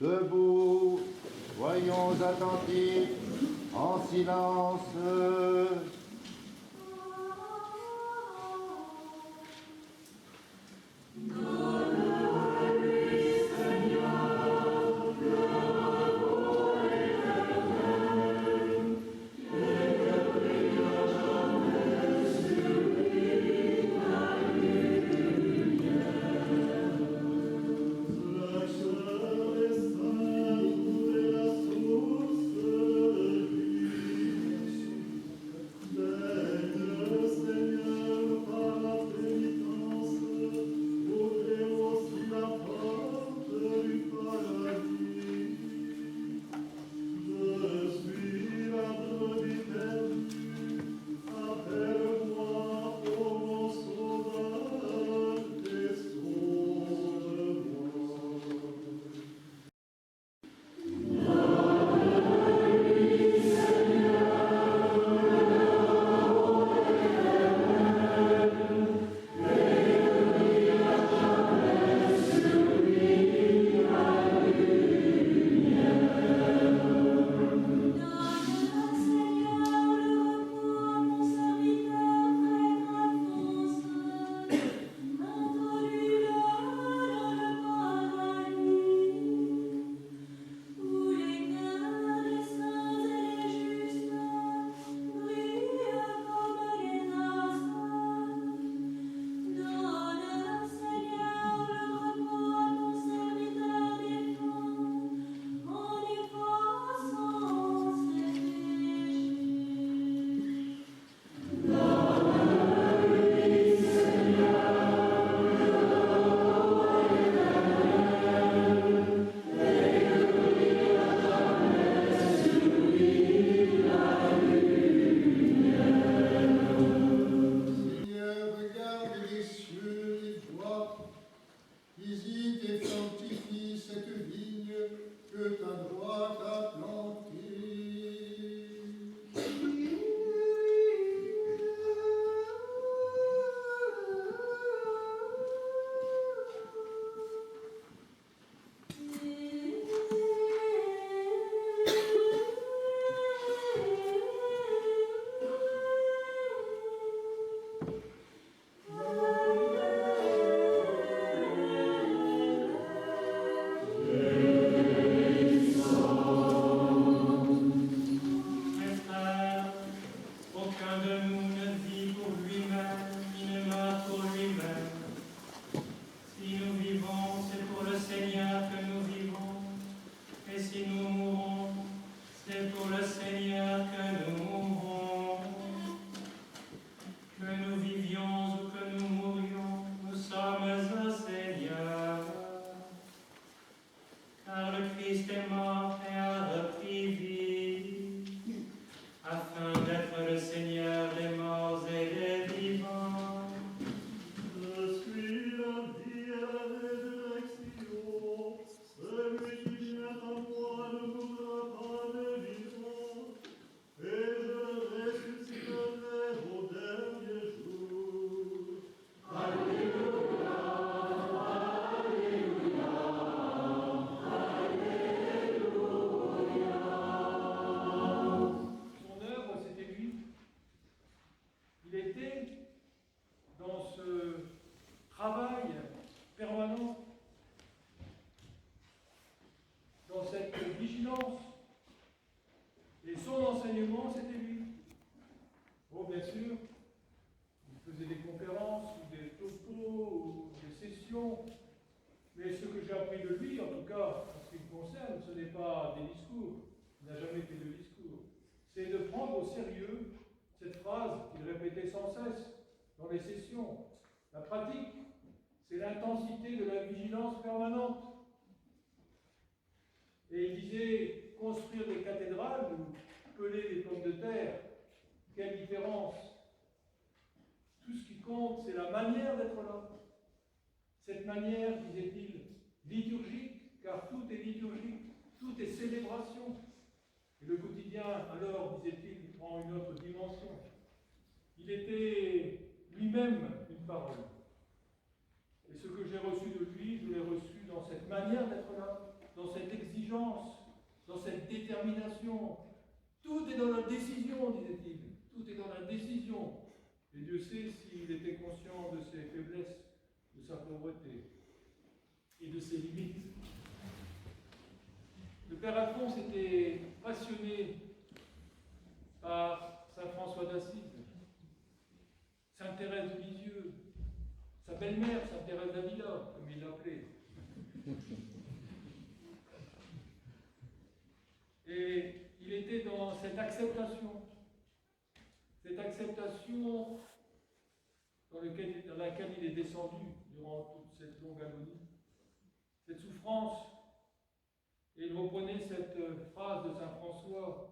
Debout, soyons attentifs, en silence. Visite et sanctifie cette vigne que ta droite a plantée. Dans cette vigilance. Et son enseignement, c'était lui. Bon, bien sûr, il faisait des conférences, ou des topos, ou des sessions, mais ce que j'ai appris de lui, en tout cas, en ce qui me concerne, ce n'est pas des discours, il n'a jamais fait de discours, c'est de prendre au sérieux cette phrase qu'il répétait sans cesse dans les sessions. La pratique, c'est l'intensité de la vigilance permanente. Et il disait, construire des cathédrales ou peler des pommes de terre, quelle différence? Tout ce qui compte, c'est la manière d'être là. Cette manière, disait-il, liturgique, car tout est liturgique, tout est célébration. Et le quotidien, alors, disait-il, prend une autre dimension. Il était lui-même une parole. Et ce que j'ai reçu de lui, je l'ai reçu dans cette manière d'être là, dans cette exigence. détermination. Tout est dans la décision, disait-il. Tout est dans la décision. Et Dieu sait s'il était conscient de ses faiblesses, de sa pauvreté et de ses limites. Le Père Alphonse était passionné par Saint François d'Assise, Sainte Thérèse de Lisieux, sa belle-mère, Sainte Thérèse d'Avila, comme il l'appelait. Et il était dans cette acceptation dans laquelle il est descendu durant toute cette longue agonie, cette souffrance. Et il reprenait cette phrase de Saint François,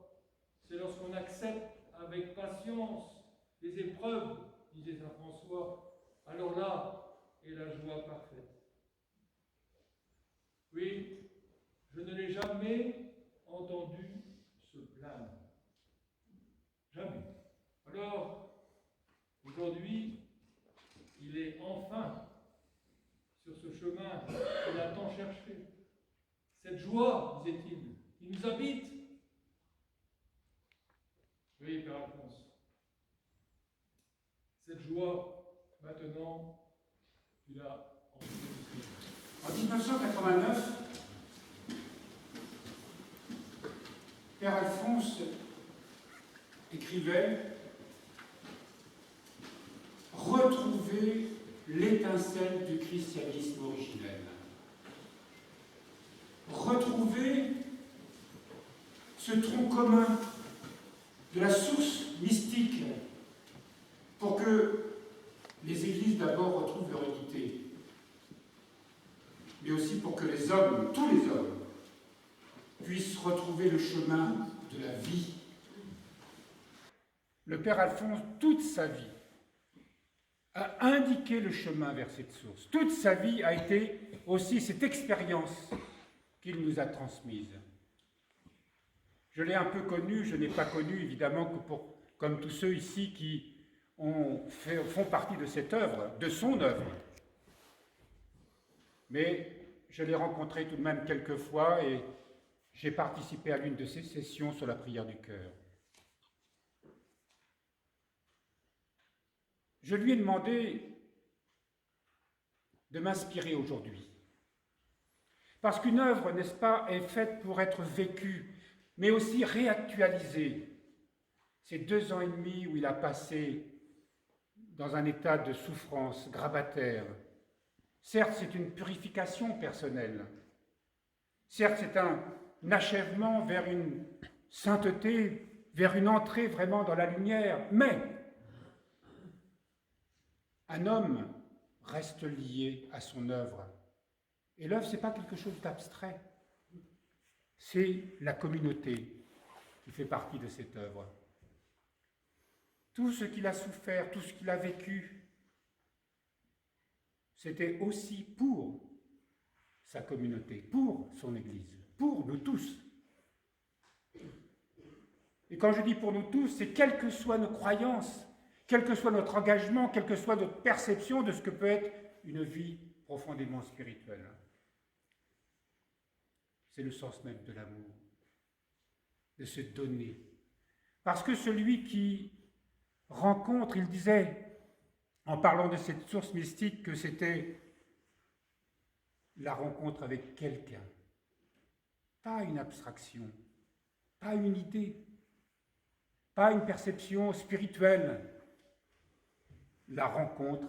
c'est lorsqu'on accepte avec patience les épreuves, disait Saint François, alors là est la joie parfaite. Oui, je ne l'ai jamais entendu se plaindre. Jamais. Alors, aujourd'hui, il est enfin sur ce chemin qu'il a tant cherché. Cette joie, disait-il, qui nous habite. Oui, Père Alphonse. Cette joie, maintenant, tu l'as en En 1989, Père Alphonse écrivait « Retrouver l'étincelle du christianisme originel. Retrouver ce tronc commun de la source mystique pour que les églises d'abord retrouvent leur unité, mais aussi pour que les hommes, tous les hommes, puissent retrouver le chemin de la vie. » Le Père Alphonse, toute sa vie, a indiqué le chemin vers cette source. Toute sa vie a été aussi cette expérience qu'il nous a transmise. Je l'ai un peu connu, je n'ai pas connu évidemment que comme tous ceux ici qui font partie de cette œuvre, de son œuvre. Mais je l'ai rencontré tout de même quelques fois et j'ai participé à l'une de ses sessions sur la prière du cœur. Je lui ai demandé de m'inspirer aujourd'hui. Parce qu'une œuvre, n'est-ce pas, est faite pour être vécue, mais aussi réactualisée. Ces 2 ans et demi où il a passé dans un état de souffrance grabataire. Certes, c'est une purification personnelle. Certes, c'est un achèvement vers une sainteté, vers une entrée vraiment dans la lumière, mais un homme reste lié à son œuvre. Et l'œuvre, ce n'est pas quelque chose d'abstrait. C'est la communauté qui fait partie de cette œuvre. Tout ce qu'il a souffert, tout ce qu'il a vécu, c'était aussi pour sa communauté, pour son Église, pour nous tous. Et quand je dis pour nous tous, c'est quelles que soient nos croyances, quel que soit notre engagement, quelle que soit notre perception de ce que peut être une vie profondément spirituelle. C'est le sens même de l'amour, de se donner. Parce que celui qui rencontre, il disait, en parlant de cette source mystique, que c'était la rencontre avec quelqu'un. Pas une abstraction, pas une idée, pas une perception spirituelle. La rencontre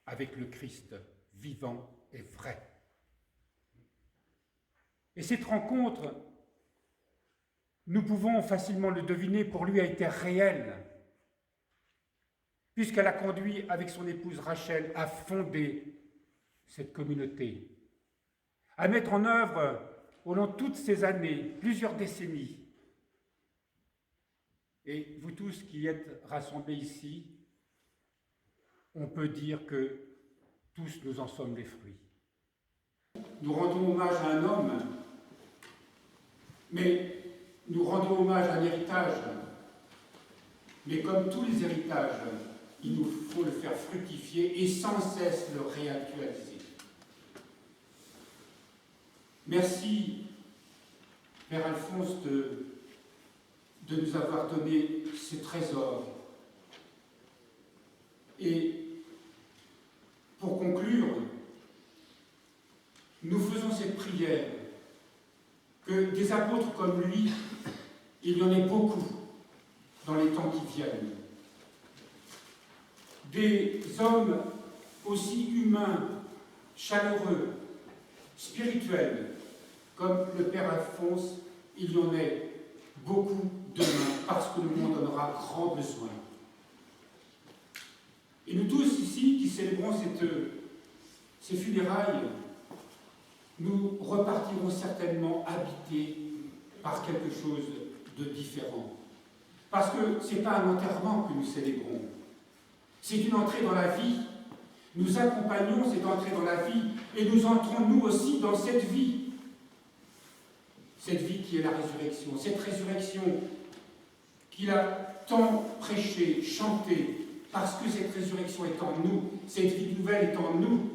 avec le Christ vivant et vrai. Et cette rencontre, nous pouvons facilement le deviner, pour lui a été réelle, puisqu'elle a conduit avec son épouse Rachel à fonder cette communauté, à mettre en œuvre, au long de toutes ces années, plusieurs décennies. Et vous tous qui êtes rassemblés ici, on peut dire que tous nous en sommes les fruits. Nous rendons hommage à un homme, mais nous rendons hommage à un héritage. Mais comme tous les héritages, il nous faut le faire fructifier et sans cesse le réactualiser. Merci Père Alphonse, de nous avoir donné ces trésors. Et pour conclure, nous faisons cette prière que des apôtres comme lui, il y en ait beaucoup dans les temps qui viennent. Des hommes aussi humains, chaleureux, spirituels, comme le Père Alphonse, il y en ait beaucoup demain, parce que le monde en aura grand besoin. Et nous tous ici, qui célébrons ces funérailles, nous repartirons certainement habités par quelque chose de différent. Parce que ce n'est pas un enterrement que nous célébrons, c'est une entrée dans la vie. Nous accompagnons cette entrée dans la vie et nous entrons nous aussi dans cette vie. Cette vie qui est la résurrection, cette résurrection qu'il a tant prêché, chanté, parce que cette résurrection est en nous, cette vie nouvelle est en nous,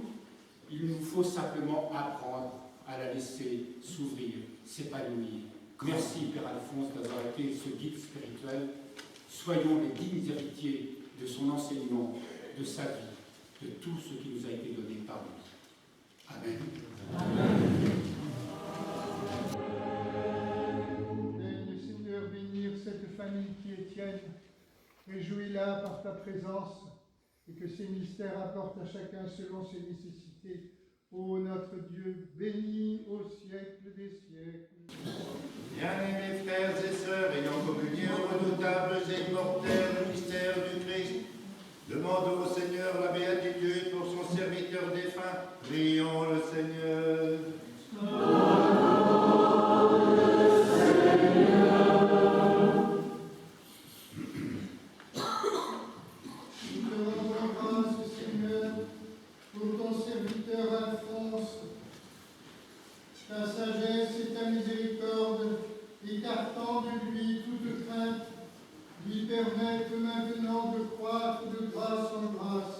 il nous faut simplement apprendre à la laisser s'ouvrir, s'épanouir. Merci Père Alphonse d'avoir été ce guide spirituel. Soyons les dignes héritiers de son enseignement, de sa vie, de tout ce qui nous a été donné par lui. Amen. Amen. Le Seigneur bénir cette famille qui est tienne. Réjouis-la par ta présence et que ces mystères apportent à chacun selon ses nécessités. Ô notre Dieu, béni au siècle des siècles. Bien-aimés frères et sœurs, ayant communié aux redoutables et mortels mystères du Christ, demandons au Seigneur la béatitude pour son serviteur défunt. Prions le Seigneur. Nous te rendons grâce, Seigneur, pour ton serviteur Alphonse, ta sagesse et ta miséricorde, écartant de lui toute crainte, lui permettent maintenant de croître de grâce en grâce.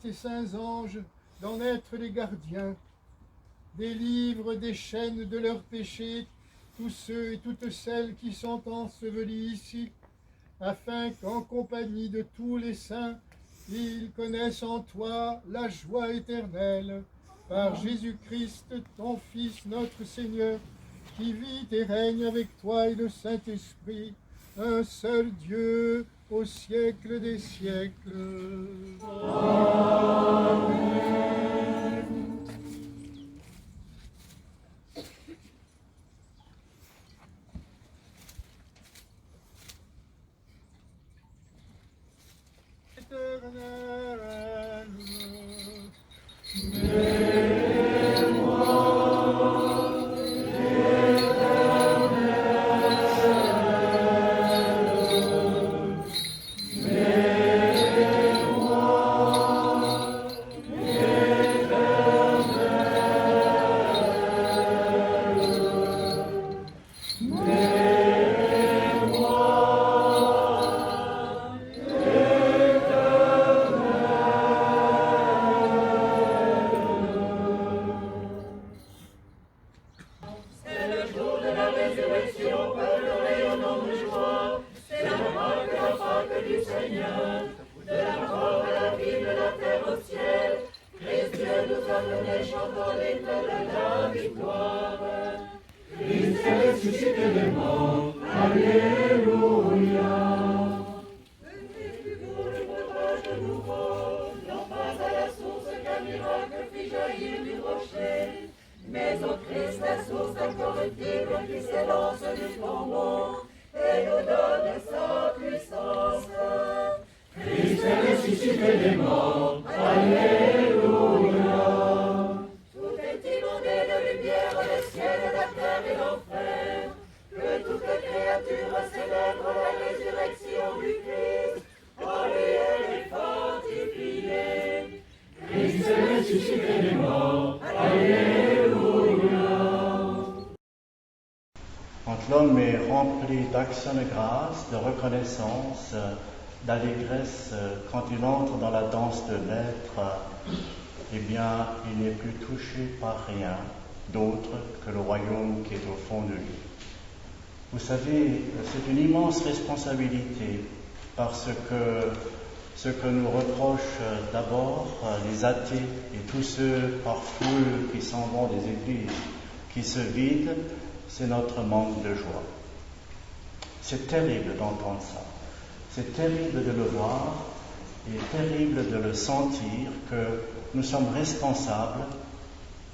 Tes saints anges d'en être les gardiens, délivre des chaînes de leurs péchés tous ceux et toutes celles qui sont ensevelis ici, afin qu'en compagnie de tous les saints, ils connaissent en toi la joie éternelle, par Jésus-Christ, ton Fils, notre Seigneur, qui vit et règne avec toi et le Saint-Esprit, un seul Dieu, au siècle des siècles. Amen. Quand l'homme est rempli d'action de grâce, de reconnaissance, d'allégresse, quand il entre dans la danse de l'être, eh bien, il n'est plus touché par rien d'autre que le royaume qui est au fond de lui. Vous savez, c'est une immense responsabilité parce que ce que nous reprochent d'abord les athées et tous ceux par foule qui s'en vont des églises, qui se vident, c'est notre manque de joie. C'est terrible d'entendre ça. C'est terrible de le voir et terrible de le sentir que nous sommes responsables,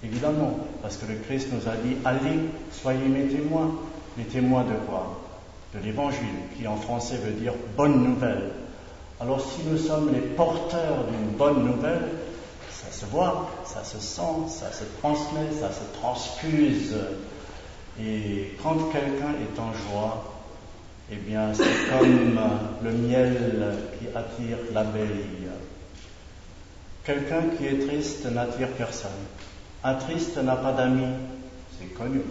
évidemment, parce que le Christ nous a dit « Allez, soyez mes témoins ». Les témoins de quoi? De l'Évangile, qui en français veut dire « bonne nouvelle ». Alors si nous sommes les porteurs d'une bonne nouvelle, ça se voit, ça se sent, ça se transmet, ça se transfuse. Et quand quelqu'un est en joie, eh bien c'est comme le miel qui attire l'abeille. Quelqu'un qui est triste n'attire personne. Un triste n'a pas d'amis, c'est connu.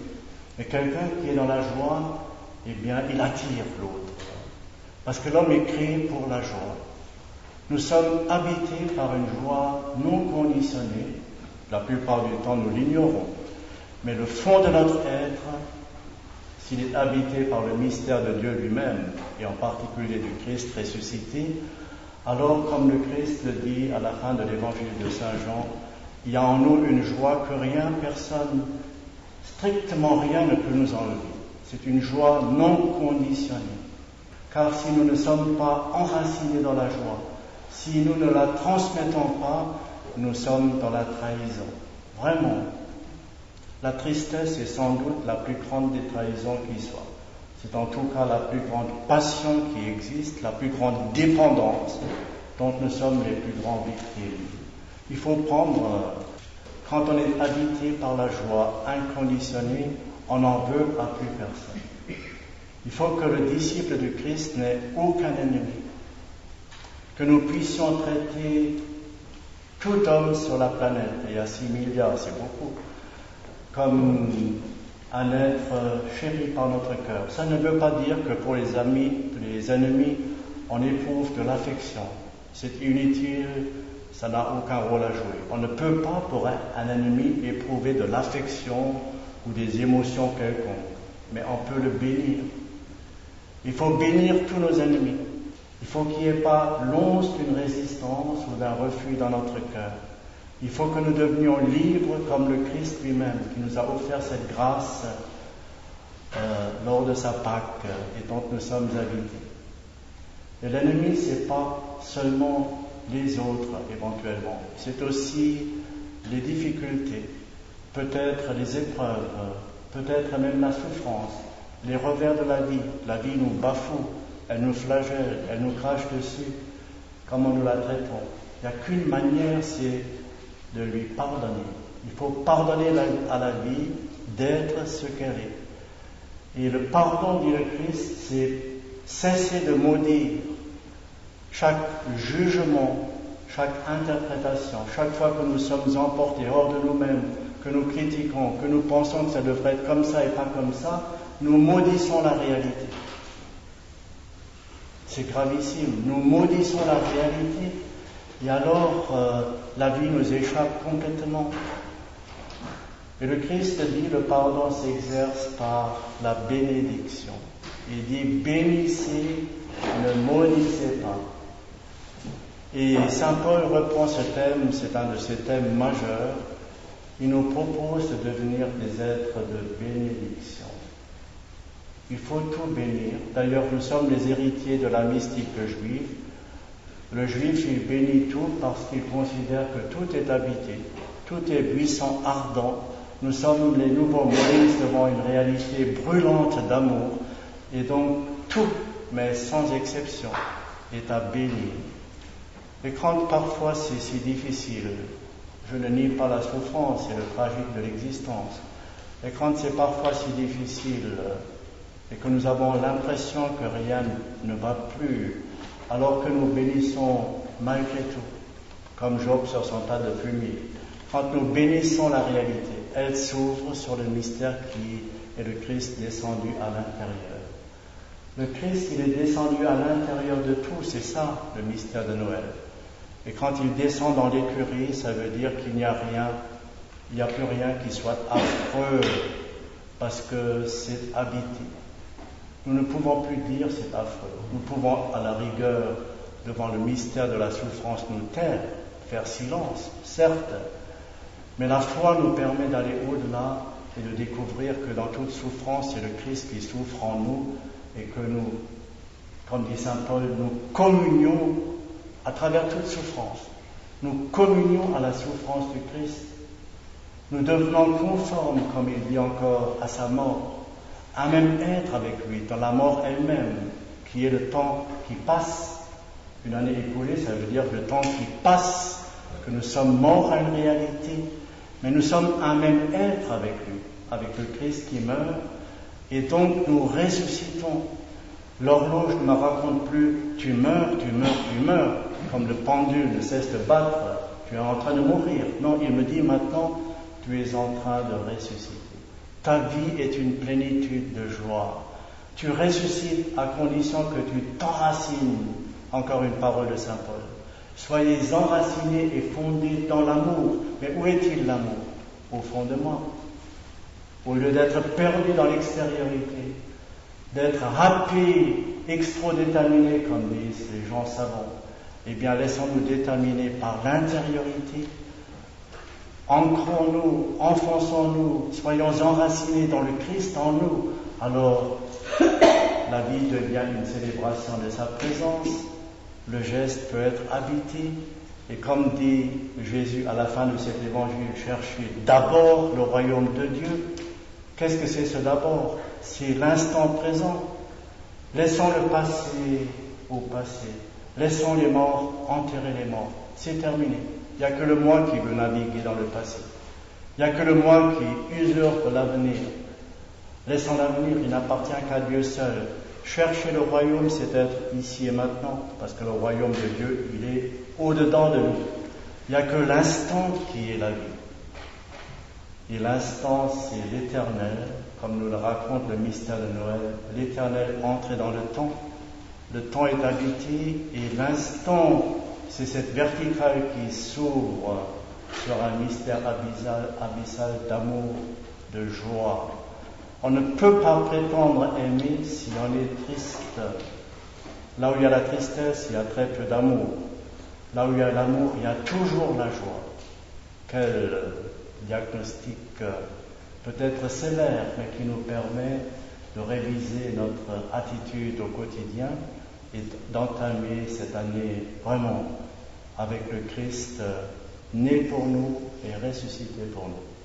Mais quelqu'un qui est dans la joie, eh bien il attire l'autre. Parce que l'homme est créé pour la joie. Nous sommes habités par une joie non conditionnée. La plupart du temps, nous l'ignorons. Mais le fond de notre être, s'il est habité par le mystère de Dieu lui-même, et en particulier du Christ ressuscité, alors, comme le Christ le dit à la fin de l'évangile de Saint Jean, il y a en nous une joie que rien, personne, strictement rien ne peut nous enlever. C'est une joie non conditionnée. Car si nous ne sommes pas enracinés dans la joie, si nous ne la transmettons pas, nous sommes dans la trahison. Vraiment. La tristesse est sans doute la plus grande des trahisons qui soit. C'est en tout cas la plus grande passion qui existe, la plus grande dépendance dont nous sommes les plus grands victimes. Il faut prendre, quand on est habité par la joie inconditionnée, on n'en veut à plus personne. Il faut que le disciple du Christ n'ait aucun ennemi, que nous puissions traiter tout homme sur la planète, et il y a 6 milliards, c'est beaucoup, comme un être chéri par notre cœur. Ça ne veut pas dire que pour les ennemis, on éprouve de l'affection. C'est inutile, ça n'a aucun rôle à jouer. On ne peut pas pour un ennemi éprouver de l'affection ou des émotions quelconques, mais on peut le bénir. Il faut bénir tous nos ennemis. Il faut qu'il n'y ait pas l'once d'une résistance ou d'un refus dans notre cœur. Il faut que nous devenions libres comme le Christ lui-même, qui nous a offert cette grâce lors de sa Pâque et dont nous sommes habités. Et l'ennemi, ce n'est pas seulement les autres éventuellement, c'est aussi les difficultés, peut-être les épreuves, peut-être même la souffrance, les revers de la vie. La vie nous bafoue, elle nous flagelle, elle nous crache dessus. Comment nous la traitons? Il n'y a qu'une manière, c'est de lui pardonner. Il faut pardonner à la vie d'être ce qu'elle est. Et le pardon, dit le Christ, c'est cesser de maudire chaque jugement, chaque interprétation, chaque fois que nous sommes emportés hors de nous-mêmes, que nous critiquons, que nous pensons que ça devrait être comme ça et pas comme ça, nous maudissons la réalité. C'est gravissime. Nous maudissons la réalité et alors la vie nous échappe complètement. Et le Christ dit le pardon s'exerce par la bénédiction. Il dit bénissez, ne maudissez pas. Et Saint Paul reprend ce thème, c'est un de ses thèmes majeurs. Il nous propose de devenir des êtres de bénédiction. Il faut tout bénir. D'ailleurs, nous sommes les héritiers de la mystique juive. Le juif, il bénit tout parce qu'il considère que tout est habité, tout est buisson ardent. Nous sommes les nouveaux Moïse devant une réalité brûlante d'amour. Et donc, tout, mais sans exception, est à bénir. Et quand parfois c'est si difficile, je ne nie pas la souffrance et le tragique de l'existence, et quand c'est parfois si difficile et que nous avons l'impression que rien ne va plus, alors que nous bénissons malgré tout, comme Job sur son tas de fumier, quand nous bénissons la réalité, elle s'ouvre sur le mystère qui est le Christ descendu à l'intérieur. Le Christ, il est descendu à l'intérieur de tout, c'est ça le mystère de Noël. Et quand il descend dans l'écurie, ça veut dire qu'il n'y a rien, il n'y a plus rien qui soit affreux, parce que c'est habité. Nous ne pouvons plus dire c'est affreux. Nous pouvons, à la rigueur, devant le mystère de la souffrance, nous taire, faire silence, certes, mais la foi nous permet d'aller au-delà et de découvrir que dans toute souffrance, c'est le Christ qui souffre en nous et que nous, comme dit Saint Paul, nous communions à travers toute souffrance. Nous communions à la souffrance du Christ. Nous devenons conformes, comme il dit encore, à sa mort, à même être avec lui, dans la mort elle-même, qui est le temps qui passe. Une année écoulée, ça veut dire le temps qui passe, que nous sommes morts à une réalité, mais nous sommes un même être avec lui, avec le Christ qui meurt, et donc nous ressuscitons. L'horloge ne me raconte plus « tu meurs, tu meurs, tu meurs », comme le pendule ne cesse de battre, « tu es en train de mourir ». Non, il me dit maintenant « tu es en train de ressusciter ». Ta vie est une plénitude de joie. Tu ressuscites à condition que tu t'enracines. Encore une parole de Saint Paul. Soyez enracinés et fondés dans l'amour. Mais où est-il l'amour? Au fond de moi. Au lieu d'être perdu dans l'extériorité, d'être happé, extro-déterminé, comme disent les gens savants, eh bien laissons-nous déterminer par l'intériorité. Ancrons-nous, enfonçons-nous, soyons enracinés dans le Christ en nous. Alors, la vie devient une célébration de sa présence. Le geste peut être habité Et comme dit Jésus à la fin de cet évangile, cherchez d'abord le royaume de Dieu. Qu'est-ce que c'est ce d'abord? C'est l'instant présent. Laissons le passé au passé. Laissons les morts enterrer les morts. C'est terminé. Il n'y a que le moi qui veut naviguer dans le passé. Il n'y a que le moi qui usurpe l'avenir. Laissons l'avenir, il n'appartient qu'à Dieu seul. Chercher le royaume, c'est être ici et maintenant, parce que le royaume de Dieu, il est au-dedans de nous. Il n'y a que l'instant qui est la vie. Et l'instant, c'est l'éternel, comme nous le raconte le mystère de Noël. L'éternel entre dans le temps. Le temps est habité, et l'instant, c'est cette verticale qui s'ouvre sur un mystère abyssal d'amour, de joie. On ne peut pas prétendre aimer si on est triste. Là où il y a la tristesse, il y a très peu d'amour. Là où il y a l'amour, il y a toujours la joie. Quel diagnostic peut-être sévère, mais qui nous permet de réviser notre attitude au quotidien et d'entamer cette année vraiment avec le Christ né pour nous et ressuscité pour nous.